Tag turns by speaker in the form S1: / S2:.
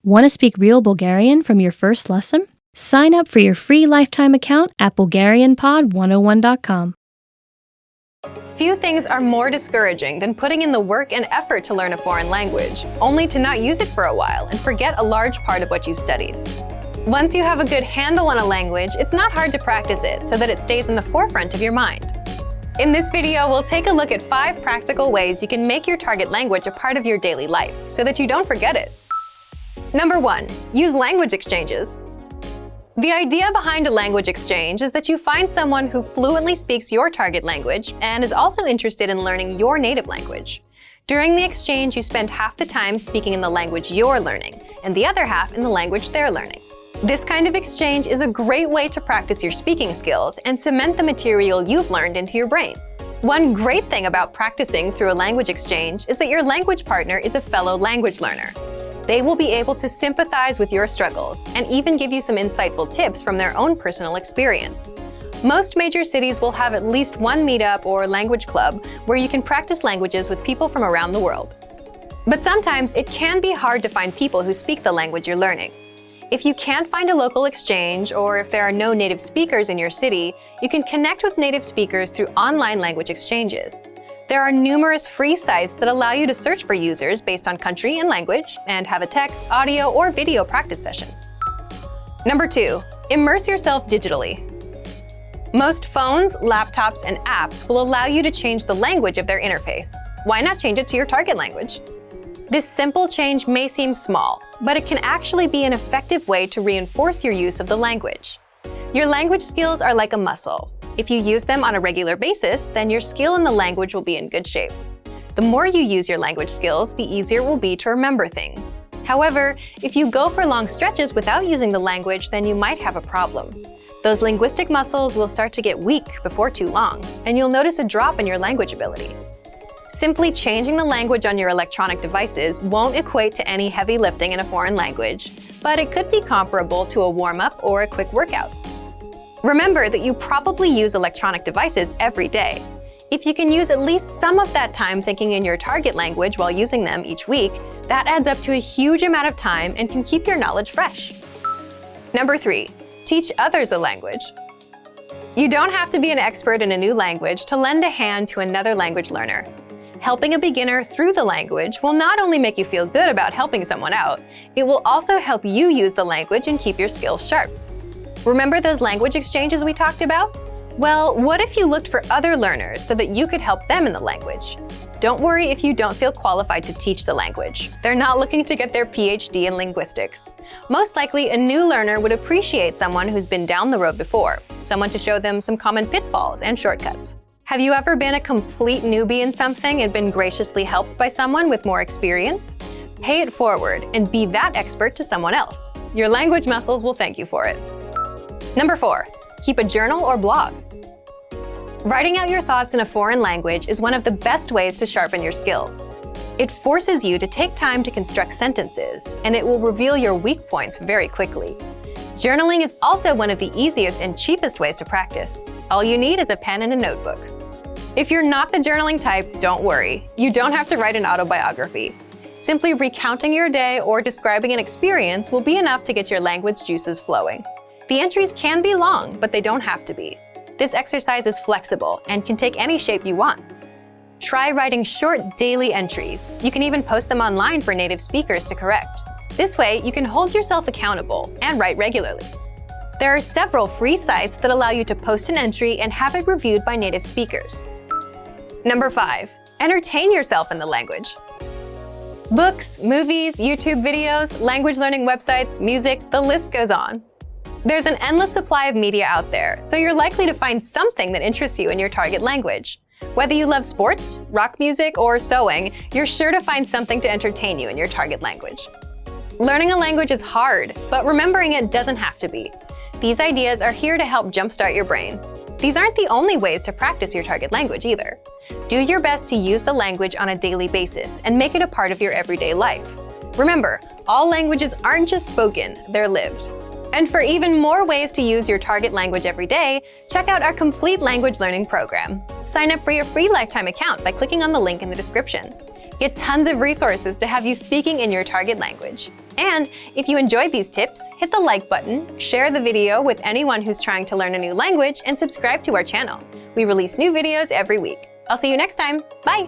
S1: Want to speak real Bulgarian from your first lesson? Sign up for your free lifetime account at BulgarianPod101.com.
S2: Few things are more discouraging than putting in the work and effort to learn a foreign language, only to not use it for a while and forget a large part of what you studied. Once you have a good handle on a language, it's not hard to practice it so that it stays in the forefront of your mind. In this video, we'll take a look at 5 practical ways you can make your target language a part of your daily life so that you don't forget it. Number 1. Use language exchanges. The idea behind a language exchange is that you find someone who fluently speaks your target language and is also interested in learning your native language. During the exchange, you spend half the time speaking in the language you're learning, and the other half in the language they're learning. This kind of exchange is a great way to practice your speaking skills and cement the material you've learned into your brain. One great thing about practicing through a language exchange is that your language partner is a fellow language learner. They will be able to sympathize with your struggles and even give you some insightful tips from their own personal experience. Most major cities will have at least one meetup or language club where you can practice languages with people from around the world. But sometimes it can be hard to find people who speak the language you're learning. If you can't find a local exchange, or if there are no native speakers in your city, you can connect with native speakers through online language exchanges. There are numerous free sites that allow you to search for users based on country and language and have a text, audio, or video practice session. Number 2. Immerse yourself digitally. Most phones, laptops, and apps will allow you to change the language of their interface. Why not change it to your target language? This simple change may seem small, but it can actually be an effective way to reinforce your use of the language. Your language skills are like a muscle. If you use them on a regular basis, then your skill in the language will be in good shape. The more you use your language skills, the easier it will be to remember things. However, if you go for long stretches without using the language, then you might have a problem. Those linguistic muscles will start to get weak before too long, and you'll notice a drop in your language ability. Simply changing the language on your electronic devices won't equate to any heavy lifting in a foreign language, but it could be comparable to a warm-up or a quick workout. Remember that you probably use electronic devices every day. If you can use at least some of that time thinking in your target language while using them each week, that adds up to a huge amount of time and can keep your knowledge fresh. Number 3. Teach others a language. You don't have to be an expert in a new language to lend a hand to another language learner. Helping a beginner through the language will not only make you feel good about helping someone out, it will also help you use the language and keep your skills sharp. Remember those language exchanges we talked about? Well, what if you looked for other learners so that you could help them in the language? Don't worry if you don't feel qualified to teach the language. They're not looking to get their PhD in linguistics. Most likely, a new learner would appreciate someone who's been down the road before, someone to show them some common pitfalls and shortcuts. Have you ever been a complete newbie in something and been graciously helped by someone with more experience? Pay it forward and be that expert to someone else. Your language muscles will thank you for it. Number 4. Keep a journal or blog. Writing out your thoughts in a foreign language is one of the best ways to sharpen your skills. It forces you to take time to construct sentences, and it will reveal your weak points very quickly. Journaling is also one of the easiest and cheapest ways to practice. All you need is a pen and a notebook. If you're not the journaling type, don't worry. You don't have to write an autobiography. Simply recounting your day or describing an experience will be enough to get your language juices flowing. The entries can be long, but they don't have to be. This exercise is flexible and can take any shape you want. Try writing short daily entries. You can even post them online for native speakers to correct. This way, you can hold yourself accountable and write regularly. There are several free sites that allow you to post an entry and have it reviewed by native speakers. Number 5. Entertain yourself in the language. Books, movies, YouTube videos, language learning websites, music, the list goes on. There's an endless supply of media out there, so you're likely to find something that interests you in your target language. Whether you love sports, rock music, or sewing, you're sure to find something to entertain you in your target language. Learning a language is hard, but remembering it doesn't have to be. These ideas are here to help jumpstart your brain. These aren't the only ways to practice your target language either. Do your best to use the language on a daily basis and make it a part of your everyday life. Remember, all languages aren't just spoken, they're lived. And for even more ways to use your target language every day, check out our complete language learning program. Sign up for your free lifetime account by clicking on the link in the description. Get tons of resources to have you speaking in your target language. And if you enjoyed these tips, hit the like button, share the video with anyone who's trying to learn a new language, and subscribe to our channel. We release new videos every week. I'll see you next time. Bye!